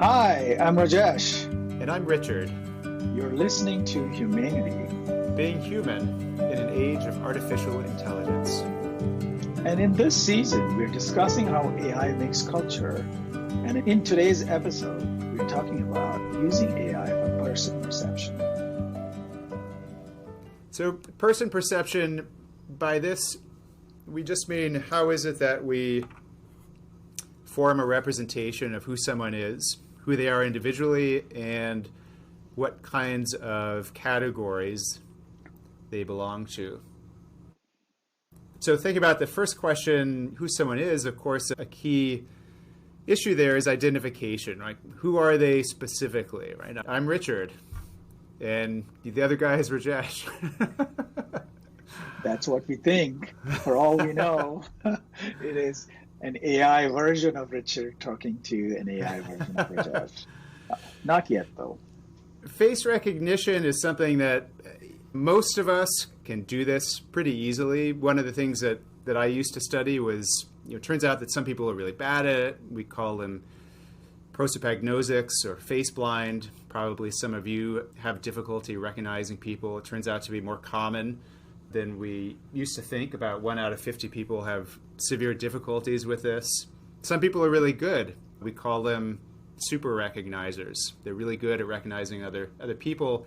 Hi, I'm Rajesh. And I'm Richard. You're listening to Humanity. Being human in an age of artificial intelligence. And in this season, we're discussing how AI makes culture. And in today's episode, we're talking about using AI for person perception. So, person perception, by this, we just mean how is it that we form a representation of who someone is, who they are individually, and what kinds of categories they belong to. So think about the first question, who someone is. Of course, a key issue there is identification, right? Who are they specifically, right? I'm Richard, and the other guy is Rajesh. That's what we think. For all we know, it is an AI version of Richard talking to an AI version of Rajesh. Not yet, though. Face recognition is something that most of us can do this pretty easily. One of the things that I used to study was, it turns out that some people are really bad at it. We call them Prosopagnosics or face blind. Probably some of you have difficulty recognizing people. It turns out to be more common than we used to think. About 1 out of 50 people have severe difficulties with this. Some people are really good. We call them super recognizers. They're really good at recognizing other people.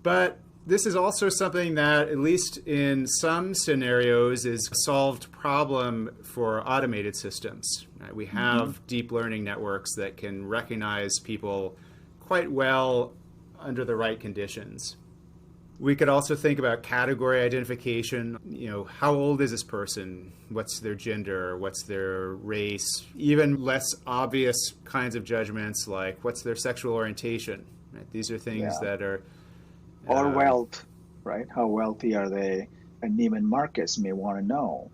But this is also something that, at least in some scenarios, is a solved problem for automated systems. Right? We have deep learning networks that can recognize people quite well under the right conditions. We could also think about category identification. How old is this person? What's their gender? What's their race? Even less obvious kinds of judgments like what's their sexual orientation? Right? These are things that are... Or wealth, right? How wealthy are they? And Neiman Marcus may want to know,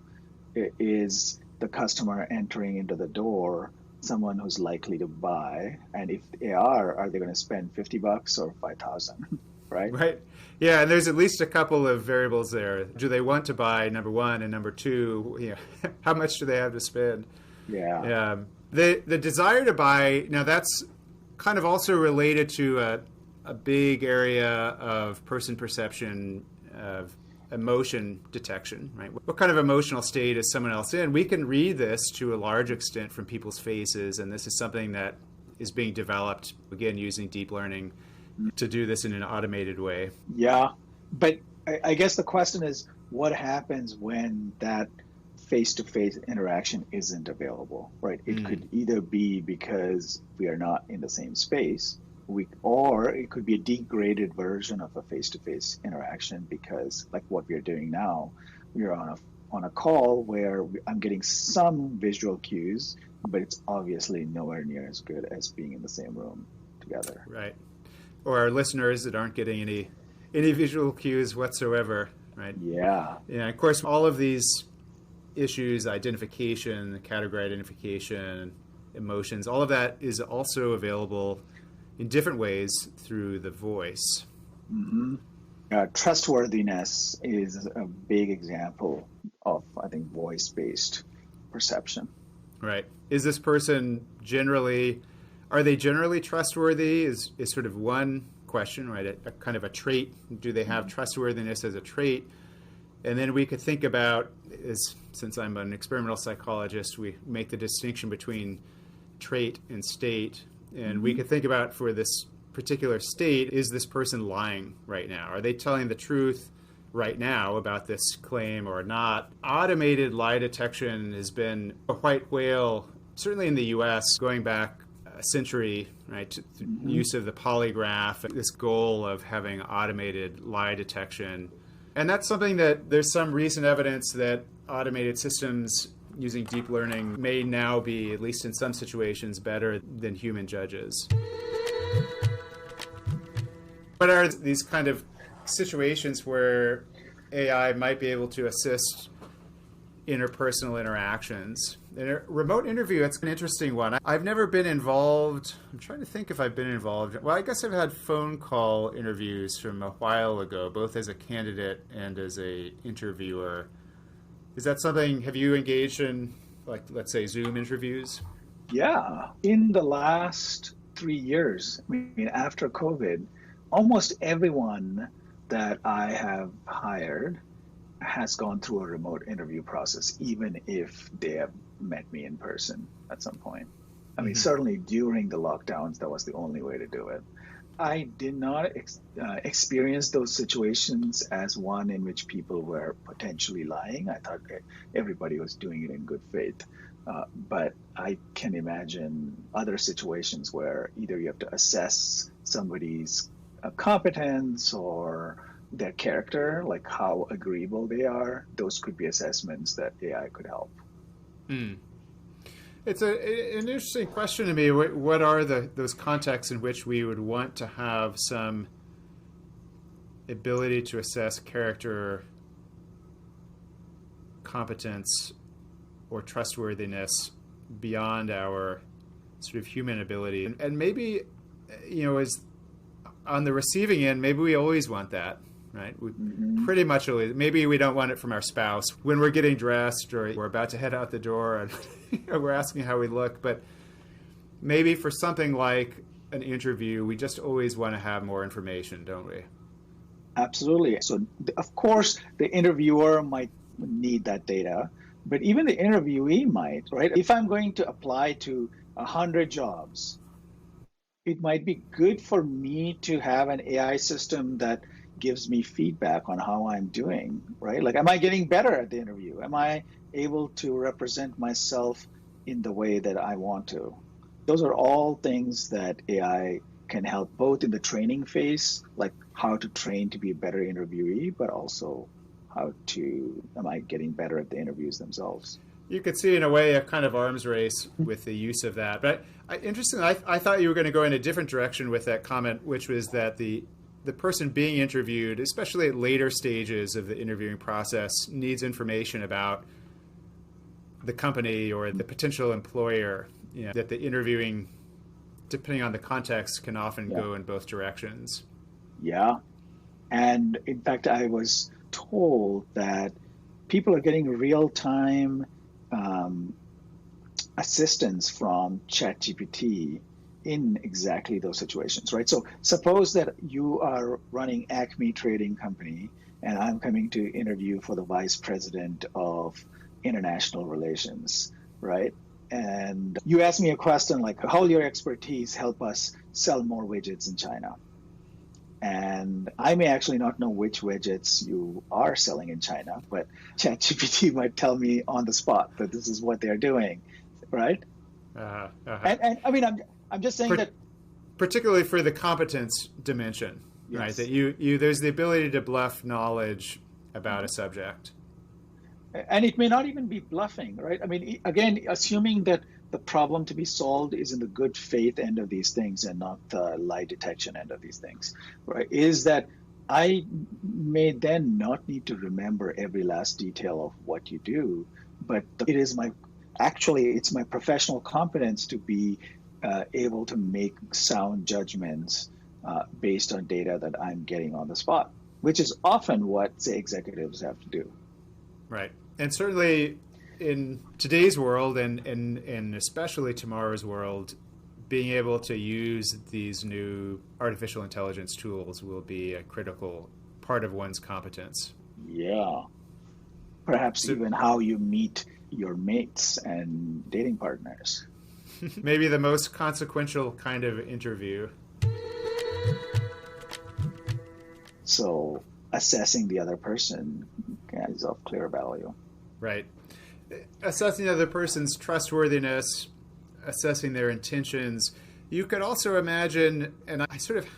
is the customer entering into the door someone who's likely to buy? And if they are they going to spend $50 or $5,000? Right? Right. Yeah, and there's at least a couple of variables there. Do they want to buy, number one, and number two, how much do they have to spend? Yeah. The desire to buy, now that's kind of also related to a big area of person perception, of emotion detection, right? What kind of emotional state is someone else in? We can read this to a large extent from people's faces, and this is something that is being developed, again, using deep learning to do this in an automated way. Yeah, but I guess the question is, what happens when that face-to-face interaction isn't available, right? It could either be because we are not in the same space, or it could be a degraded version of a face-to-face interaction because, like what we're doing now, we're on a call where I'm getting some visual cues, but it's obviously nowhere near as good as being in the same room together. Right. Or our listeners that aren't getting any visual cues whatsoever, right? Yeah. Of course, all of these issues, identification, category identification, emotions, all of that is also available in different ways through the voice. Mm-hmm. Trustworthiness is a big example of, I think, voice-based perception. Right. Is this person are they generally trustworthy is sort of one question, right? A kind of a trait. Do they have trustworthiness as a trait? And then we could think about, since I'm an experimental psychologist, we make the distinction between trait and state. And we could think about, for this particular state, is this person lying right now? Are they telling the truth right now about this claim or not? Automated lie detection has been a white whale, certainly in the US, going back a century, right? Use of the polygraph, this goal of having automated lie detection. And that's something that there's some recent evidence that automated systems using deep learning may now be, at least in some situations, better than human judges. What are these kind of situations where AI might be able to assist interpersonal interactions? In a remote interview, it's an interesting one. I've never been involved. I'm trying to think if I've been involved. Well, I guess I've had phone call interviews from a while ago, both as a candidate and as a interviewer. Is that something, have you engaged in, like, let's say, Zoom interviews? Yeah. In the last 3 years, I mean, after COVID, almost everyone that I have hired has gone through a remote interview process, even if they have met me in person at some point. I mean, Hmm. certainly during the lockdowns, that was the only way to do it. I did not experience those situations as one in which people were potentially lying. I thought everybody was doing it in good faith. But I can imagine other situations where either you have to assess somebody's competence or their character, like how agreeable they are. Those could be assessments that AI could help. Mm. It's an interesting question to me. What are those contexts in which we would want to have some ability to assess character, competence, or trustworthiness beyond our sort of human ability? And maybe, as on the receiving end, maybe we always want that, right? We Hmm. pretty much always. Maybe we don't want it from our spouse when we're getting dressed or we're about to head out the door and we're asking how we look. But maybe for something like an interview, we just always want to have more information, don't we? Absolutely. So, of course, the interviewer might need that data, but even the interviewee might, right? If I'm going to apply to 100 jobs, it might be good for me to have an AI system that gives me feedback on how I'm doing, right? Like, am I getting better at the interview? Am I able to represent myself in the way that I want to? Those are all things that AI can help both in the training phase, like how to train to be a better interviewee, but also am I getting better at the interviews themselves? You could see, in a way, a kind of arms race with the use of that. But interestingly, I thought you were going to go in a different direction with that comment, which was that the person being interviewed, especially at later stages of the interviewing process, needs information about the company or the potential employer. That the interviewing, depending on the context, can often Yeah. go in both directions. Yeah. And in fact, I was told that people are getting real time um, assistance from ChatGPT in exactly those situations, right? So suppose that you are running Acme Trading Company and I'm coming to interview for the vice president of international relations, right? And you ask me a question like, how will your expertise help us sell more widgets in China? And I may actually not know which widgets you are selling in China, but ChatGPT might tell me on the spot that this is what they're doing, right? Uh-huh. And I mean, I'm just saying that Particularly for the competence dimension, right? That yes, you there's the ability to bluff knowledge about a subject. and it may not even be bluffing, right? I mean, again, assuming that the problem to be solved is in the good faith end of these things and not the lie detection end of these things, right? Is that I may then not need to remember every last detail of what you do, but it is my actually it's my professional competence to be able to make sound judgments based on data that I'm getting on the spot, which is often what say executives have to do. Right. And certainly in today's world and especially tomorrow's world, being able to use these new artificial intelligence tools will be a critical part of one's competence. Yeah. Perhaps So even how you meet your mates and dating partners. maybe the most consequential kind of interview. So assessing the other person is of clear value. Right. Assessing the other person's trustworthiness, assessing their intentions. You could also imagine, and I sort of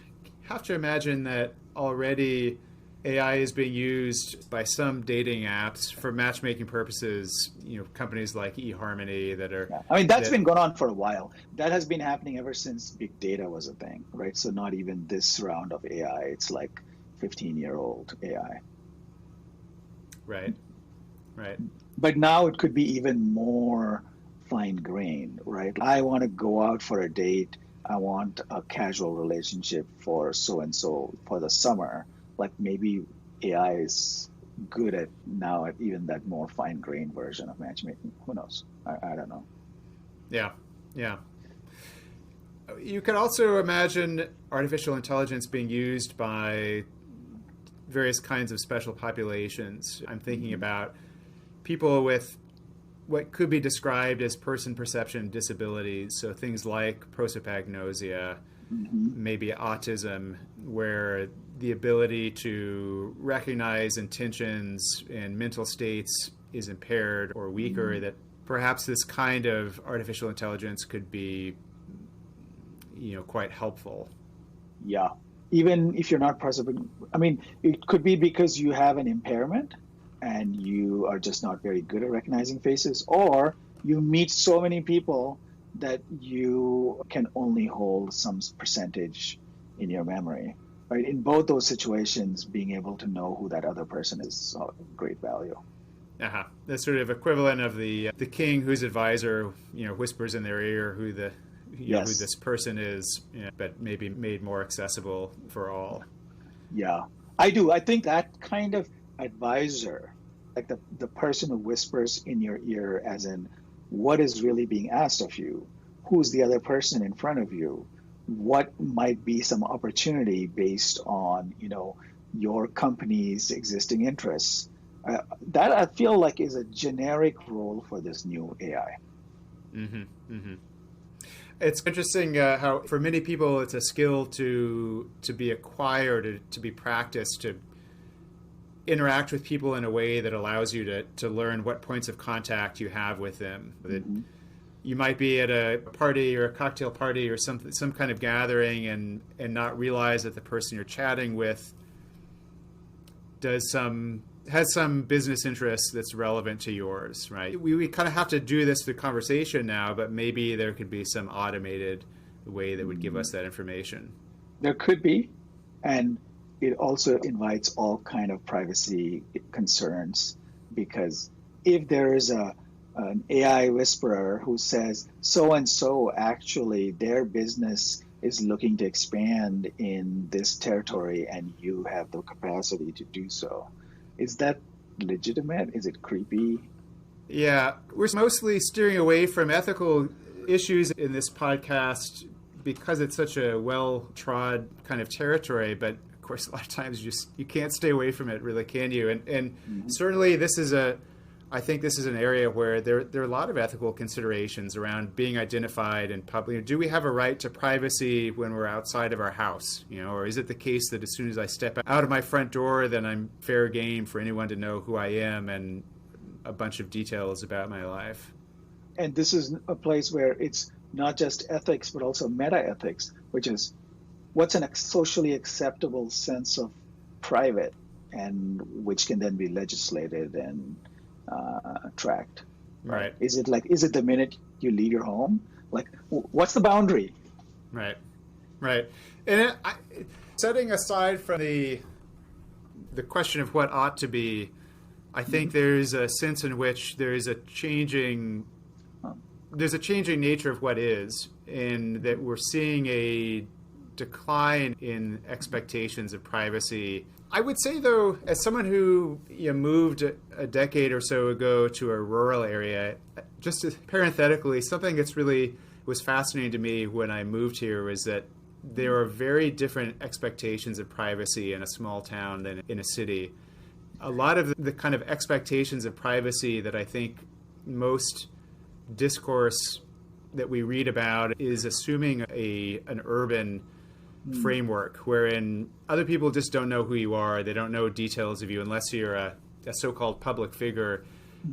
have to imagine that already AI is being used by some dating apps for matchmaking purposes. Companies like eHarmony that are Yeah. I mean, that's that. been going on for a while. That has been happening ever since big data was a thing, right? So not even this round of AI, it's like 15-year-old AI. Right. Right. But now it could be even more fine grained, right? I want to go out for a date. I want a casual relationship for so and so for the summer. Like maybe AI is good at now at even that more fine grained version of matchmaking. Who knows? I don't know. Yeah. Yeah. You could also imagine artificial intelligence being used by various kinds of special populations. I'm thinking about people with what could be described as person perception disabilities. So things like prosopagnosia, maybe autism, where the ability to recognize intentions and mental states is impaired or weaker, that perhaps this kind of artificial intelligence could be, quite helpful. Yeah. Even if you're not I mean, it could be because you have an impairment and you are just not very good at recognizing faces, or you meet so many people that you can only hold some percentage in your memory, right? In both those situations, being able to know who that other person is of great value. Uh-huh. The sort of equivalent of the king whose advisor, whispers in their ear who the Yes. who this person is, but maybe made more accessible for all. Yeah, I do. I think that kind of advisor, like the person who whispers in your ear, as in what is really being asked of you, who's the other person in front of you, what might be some opportunity based on, your company's existing interests. That I feel like is a generic role for this new AI. Mm-hmm. Mm-hmm. It's interesting how for many people it's a skill to be acquired, to be practiced, to interact with people in a way that allows you to learn what points of contact you have with them. That you might be at a party or a cocktail party or some kind of gathering and not realize that the person you're chatting with has some business interest that's relevant to yours, right? We kind of have to do this through conversation now, but maybe there could be some automated way that would give us that information. There could be, and it also invites all kind of privacy concerns, because if there is an AI whisperer who says so and so actually their business is looking to expand in this territory and you have the capacity to do so, is that legitimate? Is it creepy? Yeah, we're mostly steering away from ethical issues in this podcast because it's such a well-trod kind of territory. But of course, a lot of times you can't stay away from it, really, can you? And certainly, I think this is an area where there are a lot of ethical considerations around being identified in public. Do we have a right to privacy when we're outside of our house? Or is it the case that as soon as I step out of my front door, then I'm fair game for anyone to know who I am and a bunch of details about my life? And this is a place where it's not just ethics, but also meta-ethics, which is what's a socially acceptable sense of private, and which can then be legislated and tracked. Right. Is it the minute you leave your home? Like, what's the boundary? Right. And setting aside from the question of what ought to be, I think there's a sense in which there's a changing nature of what is, and that we're seeing a decline in expectations of privacy. I would say, though, as someone who moved a decade or so ago to a rural area, just parenthetically, something that's really was fascinating to me when I moved here was that there are very different expectations of privacy in a small town than in a city. A lot of the kind of expectations of privacy that I think most discourse that we read about is assuming an urban framework wherein other people just don't know who you are. They don't know details of you unless you're a so-called public figure.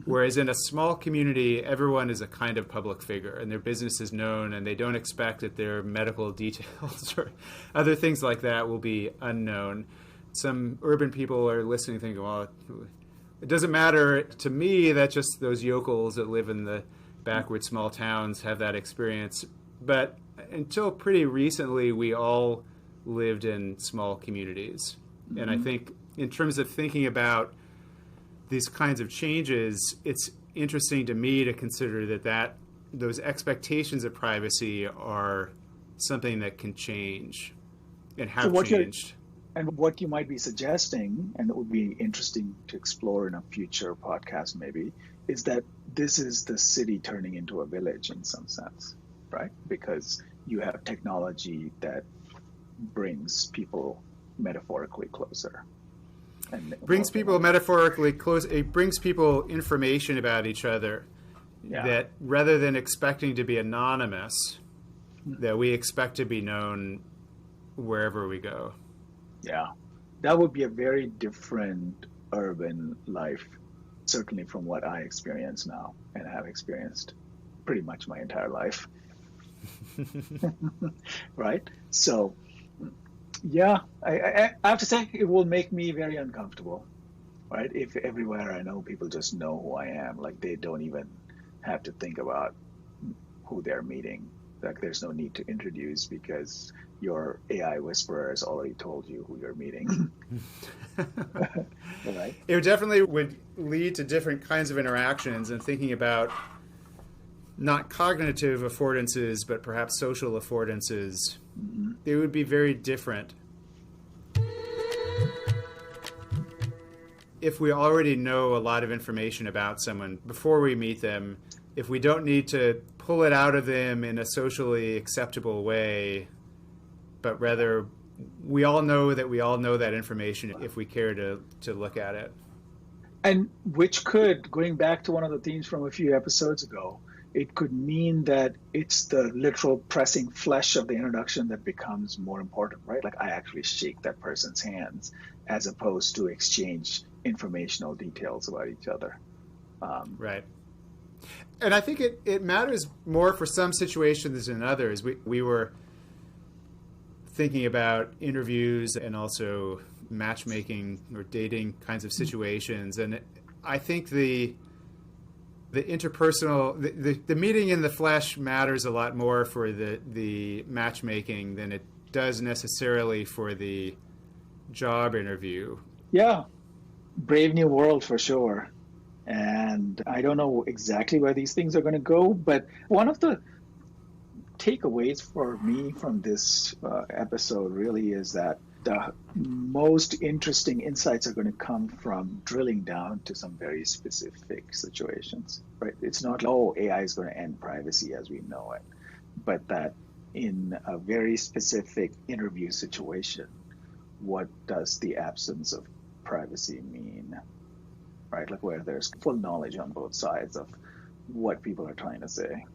Whereas in a small community, everyone is a kind of public figure and their business is known, and they don't expect that their medical details or other things like that will be unknown. Some urban people are listening thinking, well, it doesn't matter to me that just those yokels that live in the backward small towns have that experience. But until pretty recently, we all lived in small communities. And I think in terms of thinking about these kinds of changes, it's interesting to me to consider that those expectations of privacy are something that can change and have changed. And what you might be suggesting, and it would be interesting to explore in a future podcast maybe, is that this is the city turning into a village in some sense. right? Because you have technology that brings people metaphorically closer. And brings people metaphorically close. It brings people information about each other that rather than expecting to be anonymous, that we expect to be known wherever we go. Yeah, that would be a very different urban life, certainly from what I experience now and have experienced pretty much my entire life. Right? So, yeah, I have to say it will make me very uncomfortable, right? If everywhere I know people just know who I am, like they don't even have to think about who they're meeting. Like there's no need to introduce because your AI whisperer has already told you who you're meeting. Right? It definitely would lead to different kinds of interactions and thinking about not cognitive affordances, but perhaps social affordances. Mm-hmm. They would be very different. If we already know a lot of information about someone before we meet them, if we don't need to pull it out of them in a socially acceptable way, but rather we all know that information if we care to look at it. And which could, going back to one of the themes from a few episodes ago, it could mean that it's the literal pressing flesh of the introduction that becomes more important, right? Like I actually shake that person's hands as opposed to exchange informational details about each other. Right. And I think it matters more for some situations than others. We were thinking about interviews and also matchmaking or dating kinds of situations. And I think the interpersonal, the meeting in the flesh matters a lot more for the matchmaking than it does necessarily for the job interview. Yeah. Brave new world for sure. And I don't know exactly where these things are going to go, but one of the takeaways for me from this episode really is that the most interesting insights are going to come from drilling down to some very specific situations, right? It's not like, oh, AI is going to end privacy as we know it, but that in a very specific interview situation, what does the absence of privacy mean, right? Like where there's full knowledge on both sides of what people are trying to say.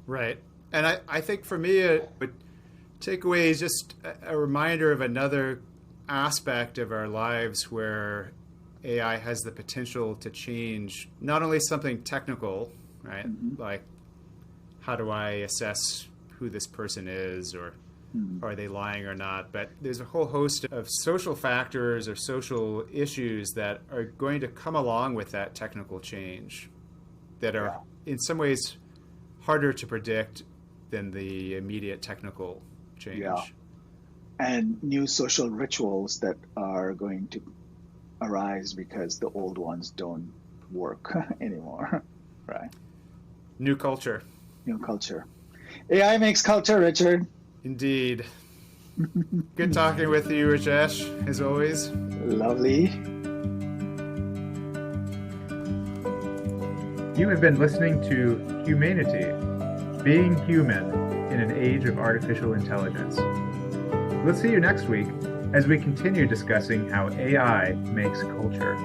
Right. And I think for me, a takeaway is just a reminder of another aspect of our lives where AI has the potential to change not only something technical, right? Mm-hmm. Like, how do I assess who this person is, or are they lying or not? But there's a whole host of social factors or social issues that are going to come along with that technical change that are in some ways harder to predict than the immediate technical change. Yeah. And new social rituals that are going to arise because the old ones don't work anymore, right? New culture. New culture. AI makes culture, Richard. Indeed. Good talking with you, Rajesh, as always. Lovely. You have been listening to Humainity, Being Human in an Age of Artificial Intelligence. We'll see you next week as we continue discussing how AI makes culture.